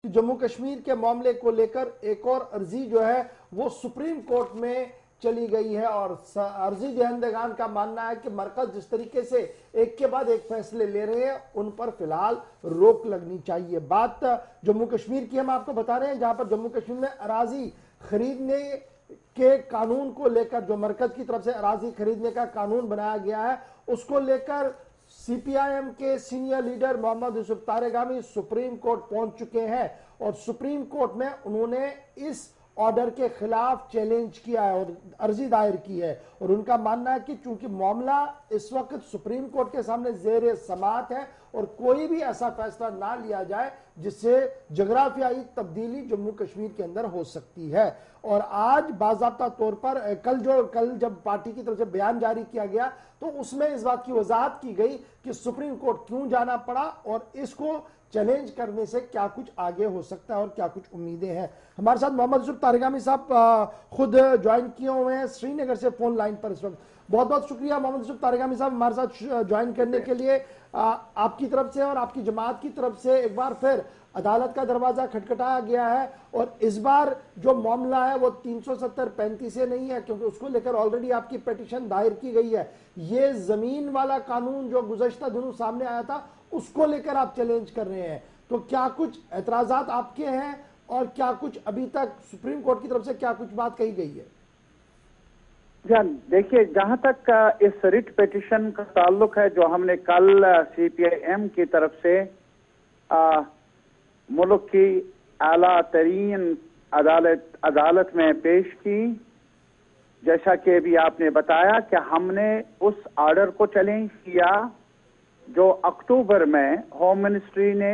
जम्मू कश्मीर के मामले को लेकर एक और अर्जी जो है वो सुप्रीम कोर्ट में चली गई है और अर्जी दहंदगान का मानना है कि मरकज जिस तरीके से एक के बाद एक फैसले ले रहे हैं उन पर फिलहाल रोक लगनी चाहिए। बात जम्मू कश्मीर की हम आपको बता रहे हैं, जहां पर जम्मू कश्मीर में अराजी खरीदने के कानून को लेकर जो मरकज की तरफ से अराजी खरीदने का कानून बनाया गया है उसको लेकर सीपीआईएम के senior leader Mohammed Yusuf Tarigami supreme court पहुंच चुके हैं और सुप्रीम कोर्ट में उन्होंने इस ऑर्डर के खिलाफ चैलेंज किया है और अर्जी दायर की है और उनका मानना है कि चूंकि मामला इस वक्त सुप्रीम कोर्ट के सामने जेर समाअत है और कोई भी ऐसा फैसला ना लिया जाए जिससे जगराफियाई तब्दीली जम्मू कश्मीर के अंदर हो सकती है। और आज बाज़ाब्ता तौर पर कल जब पार्टी की तरफ से बयान जारी किया गया तो उसमें इस बात की वजाहत की गई कि सुप्रीम कोर्ट क्यों जाना पड़ा और इसको चैलेंज करने से क्या कुछ आगे हो सकता है और क्या कुछ उम्मीदें हैं। हमारे साथ मोहम्मद यूसुफ तारेगामी साहब खुद ज्वाइन किए हुए हैं श्रीनगर से फोन लाइन पर इस वक्त। बहुत बहुत शुक्रिया मोहम्मद यूसुफ तारेगामी साहब हमारे साथ ज्वाइन करने के लिए। आपकी तरफ से और आपकी जमात की तरफ से एक बार फिर अदालत का दरवाजा खटखटाया गया है और इस बार जो मामला है वो 370-35 से नहीं है क्योंकि उसको लेकर ऑलरेडी आपकी पिटीशन दायर की गई है। ये जमीन वाला कानून जो गुज़श्ता दिनों सामने आया था उसको लेकर आप चैलेंज कर रहे हैं, तो क्या कुछ एतराजात आपके हैं और क्या कुछ अभी तक सुप्रीम कोर्ट की तरफ से क्या कुछ बात कही गई है? देखिए, जहां तक इस रिट पिटीशन का ताल्लुक है जो हमने कल सीपीआईएम की तरफ से मुल्क की आला तरीन अदालत में पेश की, जैसा कि अभी आपने बताया कि हमने उस ऑर्डर को चैलेंज किया जो अक्टूबर में होम मिनिस्ट्री ने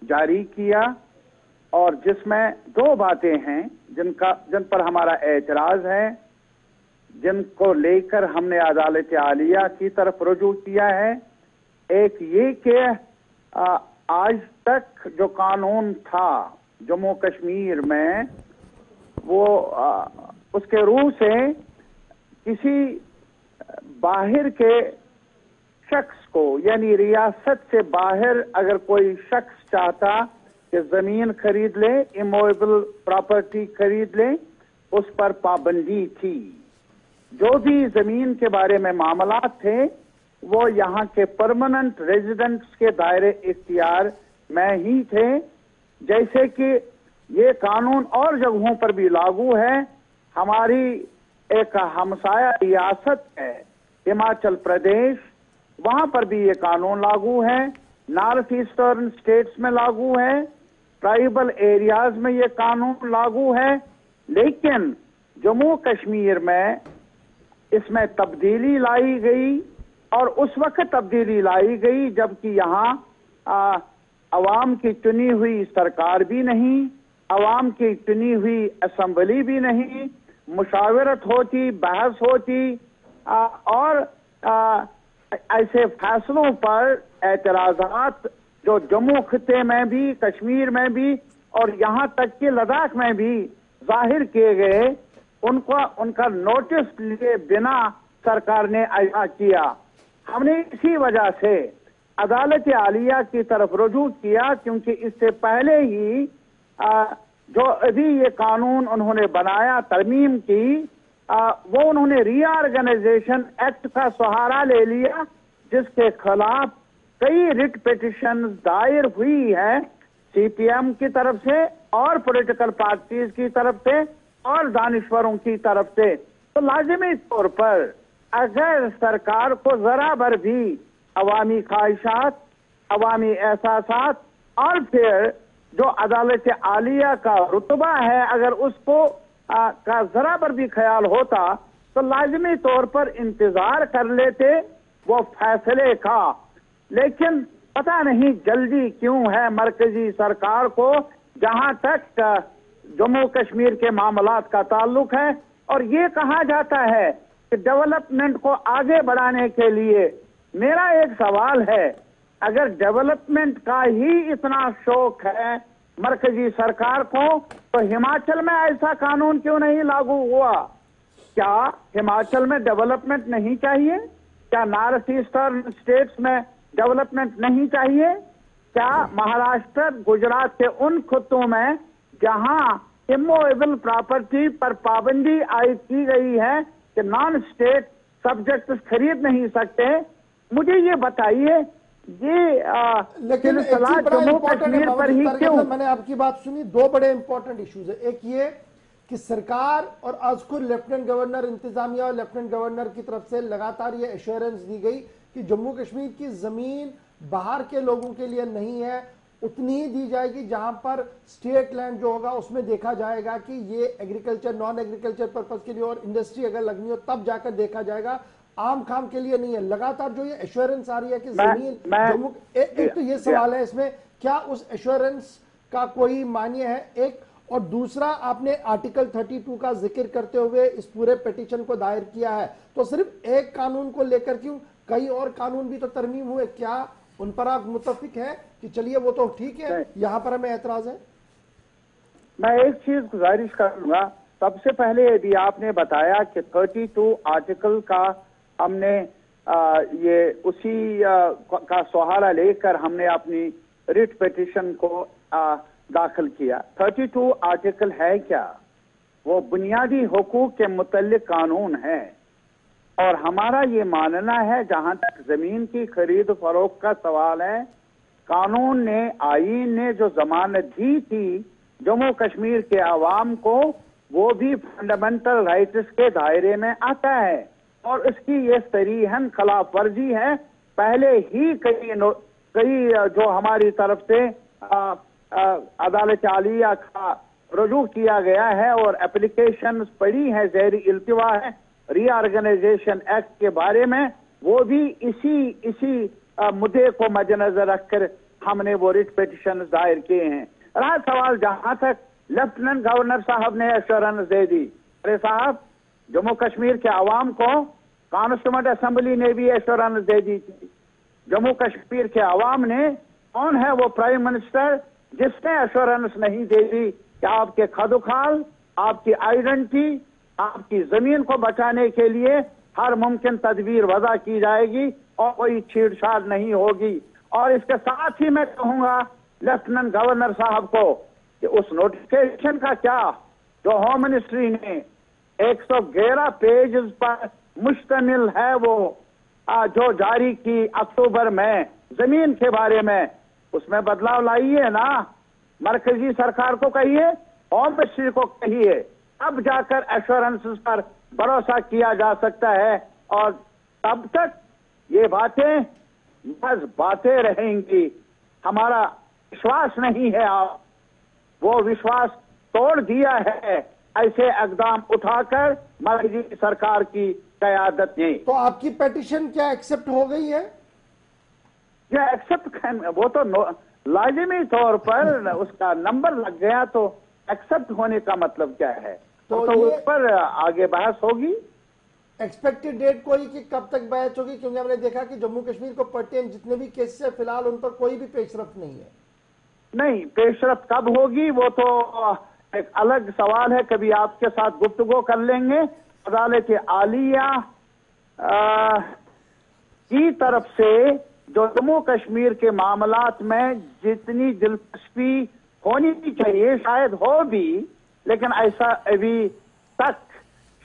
जारी किया और जिसमें दो बातें हैं जिन पर हमारा एतराज है, जिनको लेकर हमने अदालत आलिया की तरफ रुजू किया है। एक ये कि आज तक जो कानून था जम्मू कश्मीर में वो उसके रूह से किसी बाहर के शख्स को यानी रियासत से बाहर अगर कोई शख्स चाहता कि जमीन खरीद ले, इमूवेबल प्रॉपर्टी खरीद ले, उस पर पाबंदी थी। जो भी जमीन के बारे में मामला थे वो यहाँ के परमानेंट रेजिडेंट्स के दायरे इख्तियार में ही थे। जैसे कि ये कानून और जगहों पर भी लागू है। हमारी एक हमसाया रियासत है हिमाचल प्रदेश, वहां पर भी ये कानून लागू है। नॉर्थ ईस्टर्न स्टेट्स में लागू है, ट्राइबल एरियाज में ये कानून लागू है। लेकिन जम्मू कश्मीर में इसमें तब्दीली लाई गई और उस वक्त तब्दीली लाई गई जबकि यहाँ अवाम की चुनी हुई सरकार भी नहीं, अवाम की चुनी हुई असम्बली भी नहीं, मुशावरत होती, बहस होती और ऐसे फैसलों पर एतराजात जो जम्मू खिते में भी, कश्मीर में भी और यहाँ तक कि लद्दाख में भी जाहिर किए गए, उनका नोटिस लिए बिना सरकार ने ऐसा किया। हमने इसी वजह से अदालत आलिया की तरफ रुजू किया क्योंकि इससे पहले ही जो अभी ये कानून उन्होंने बनाया, तरमीम की, वो उन्होंने रीऑर्गेनाइजेशन एक्ट का सहारा ले लिया जिसके खिलाफ कई रिट पिटीशन दायर हुई है सीपीएम की तरफ से और पॉलिटिकल पार्टीज की तरफ से और दानिश्वरों की तरफ से। तो लाजिमी तौर पर अगर सरकार को जरा भर भी अवामी ख्वाहिशात, अवामी एहसासात और फिर जो अदालत आलिया का रुतबा है अगर उसको का जरा भर भी ख्याल होता तो लाजिमी तौर पर इंतजार कर लेते वो फैसले का। लेकिन पता नहीं जल्दी क्यों है मरकजी सरकार को जहां तक जम्मू कश्मीर के मामलात का ताल्लुक है। और ये कहा जाता है कि डेवलपमेंट को आगे बढ़ाने के लिए, मेरा एक सवाल है, अगर डेवलपमेंट का ही इतना शौक है मरकजी सरकार को तो हिमाचल में ऐसा कानून क्यों नहीं लागू हुआ? क्या हिमाचल में डेवलपमेंट नहीं चाहिए? क्या नॉर्थ ईस्टर्न स्टेट्स में डेवलपमेंट नहीं चाहिए? क्या महाराष्ट्र गुजरात के उन खित्तों में जहां इमूवेबल प्रॉपर्टी पर पाबंदी आयद की गई है कि नॉन स्टेट सब्जेक्ट खरीद नहीं सकते, मुझे ये बताइए लेकिन एक चीज बड़ा जम्मू इंपॉर्टेंट कश्मीर है पर ही क्यों? मैंने आपकी बात सुनी, दो बड़े इंपॉर्टेंट इश्यूज है। एक ये कि सरकार और आज खुद लेफ्टिनेंट गवर्नर इंतजामिया और लेफ्टिनेंट गवर्नर की तरफ से लगातार ये एश्योरेंस दी गई कि जम्मू कश्मीर की जमीन बाहर के लोगों के लिए नहीं है, उतनी ही दी जाएगी जहां पर स्टेट लैंड जो होगा उसमें देखा जाएगा कि ये एग्रीकल्चर नॉन एग्रीकल्चर पर्पज के लिए और इंडस्ट्री अगर लगनी हो तब जाकर देखा जाएगा, आम खाम के लिए नहीं है। लगातार जो ये एश्योरेंस आ रही है कि जमीन जम्मू, एक तो ये सवाल है इसमें, क्या उस एश्योरेंस का कोई मान्य है? एक और दूसरा, आपने आर्टिकल 32 का जिक्र करते हुए इस पूरे पिटीशन को दायर किया है, तो सिर्फ एक कानून को लेकर क्यों, कई और कानून भी तो तरमीम हुए, क्या उन पर आप मुत्तफिक है कि चलिए वो तो ठीक है, यहां पर हमें ऐतराज है? मैं एक चीज गुजारिश करूंगा, सबसे पहले यदि आपने बताया कि 32 आर्टिकल का हमने ये उसी का सहारा लेकर हमने अपनी रिट पिटीशन को दाखिल किया। 32 आर्टिकल है क्या? वो बुनियादी हुकूक के मुतल्लिक कानून है और हमारा ये मानना है जहां तक जमीन की खरीद फरोख्त का सवाल है, कानून ने, आईन ने जो जमानत दी थी जम्मू कश्मीर के अवाम को, वो भी फंडामेंटल राइट्स के दायरे में आता है और इसकी ये सरीहन खिलाफ वर्जी है। पहले ही कई जो हमारी तरफ से अदालत आलिया का रुजू किया गया है और एप्लीकेशन पड़ी है, ज़ेरी इल्तिवा है रीऑर्गेनाइजेशन एक्ट के बारे में, वो भी इसी मुद्दे को मद्देनजर रखकर हमने वो रिट पिटीशन दायर किए हैं। रहा सवाल जहां तक लेफ्टिनेंट गवर्नर साहब ने एश्योरेंस दे दी, अरे साहब जम्मू कश्मीर के अवाम को कॉन्स्टिट्यूएंट असेंबली ने भी एश्योरेंस दे दी थी। जम्मू कश्मीर के अवाम ने, कौन है वो प्राइम मिनिस्टर जिसने एश्योरेंस नहीं दे दी कि आपके खदुखाल, आपकी आइडेंटिटी, आपकी जमीन को बचाने के लिए हर मुमकिन तदबीर वज़ा की जाएगी और कोई छेड़छाड़ नहीं होगी। और इसके साथ ही मैं कहूंगा लेफ्टिनेंट गवर्नर साहब को कि उस नोटिफिकेशन का क्या, जो होम मिनिस्ट्री ने 111 पेजेस पर मुश्तमिल है, वो जो जारी की अक्टूबर में जमीन के बारे में, उसमें बदलाव लाइए ना, मरकजी सरकार को कहिए, होम मिनिस्ट्री को कहिए, तब जाकर एश्योरेंसेस पर भरोसा किया जा सकता है। और तब तक ये बातें बस बातें रहेंगी, हमारा विश्वास नहीं है, आप वो विश्वास तोड़ दिया है ऐसे इकदाम उठाकर मरकजी सरकार की क़यादत ने। तो आपकी पिटीशन क्या एक्सेप्ट हो गई है? ये एक्सेप्ट, वो तो लाजिमी तौर पर उसका नंबर लग गया तो एक्सेप्ट होने का मतलब क्या है? तो उस पर आगे बहस होगी। एक्सपेक्टेड डेट कोई कि कब तक बहस होगी? क्योंकि हमने देखा कि जम्मू कश्मीर को पर्टेन जितने भी केसेस है फिलहाल उन पर कोई भी पेशरफ नहीं है। नहीं, पेशरफ कब होगी वो तो एक अलग सवाल है, कभी आपके साथ गुफ्तगू कर लेंगे। अदालत आलिया की तरफ से जो जम्मू कश्मीर के मामलात में जितनी दिलचस्पी होनी चाहिए शायद हो भी, लेकिन ऐसा अभी तक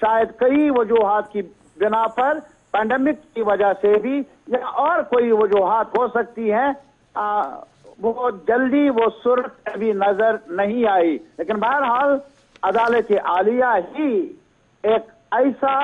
शायद कई वजूहात की बिना पर, पैंडेमिक की वजह से भी या और कोई वजूहात हो सकती है, वो जल्दी वो सूरत अभी नजर नहीं आई। लेकिन बहरहाल अदालत आलिया ही एक ऐसा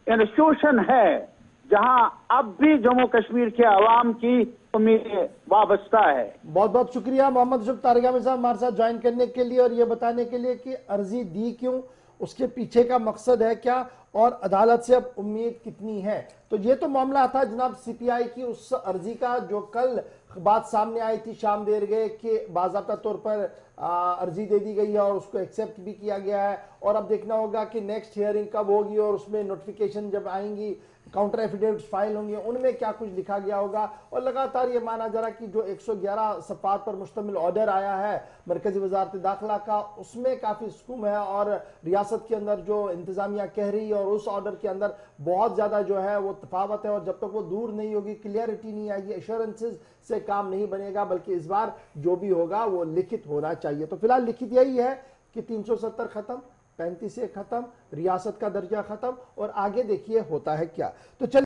इंस्टीट्यूशन है जहां अब भी जम्मू कश्मीर के अवाम की उम्मीदें वाबस्ता है। बहुत बहुत शुक्रिया मोहम्मद यूसुफ तारगामी साहब हमारे साथ ज्वाइन करने के लिए और ये बताने के लिए कि अर्जी दी क्यों, उसके पीछे का मकसद है क्या और अदालत से अब उम्मीद कितनी है। तो ये तो मामला था जनाब सीपीआई की उस अर्जी का जो कल बात सामने आई थी शाम देर गए कि बाज़ाब्ता तौर पर अर्जी दे दी गई है और उसको एक्सेप्ट भी किया गया है। और अब देखना होगा कि नेक्स्ट हियरिंग कब होगी और उसमें नोटिफिकेशन जब आएंगी काउंटर एफिडेविट फाइल होंगे, उनमें क्या कुछ लिखा गया होगा। और लगातार ये माना जा रहा कि जो 111 सफ़ात पर मुश्तमिल ऑर्डर आया है मरकजी वजारत दाखिला का, उसमें काफ़ी स्कूम है और रियासत के अंदर जो इंतजामिया कह रही है और उस ऑर्डर के अंदर बहुत ज़्यादा जो है वो तफावत है। और जब तक वो दूर नहीं होगी, क्लियरिटी नहीं आएगी, एश्योरेंसेज से काम नहीं बनेगा, बल्कि इस बार जो भी होगा वो लिखित होना चाहिए। तो फिलहाल लिखित यही है कि 370 खत्म, 35 खत्म, रियासत का दर्जा खत्म, और आगे देखिए होता है क्या। तो चलिए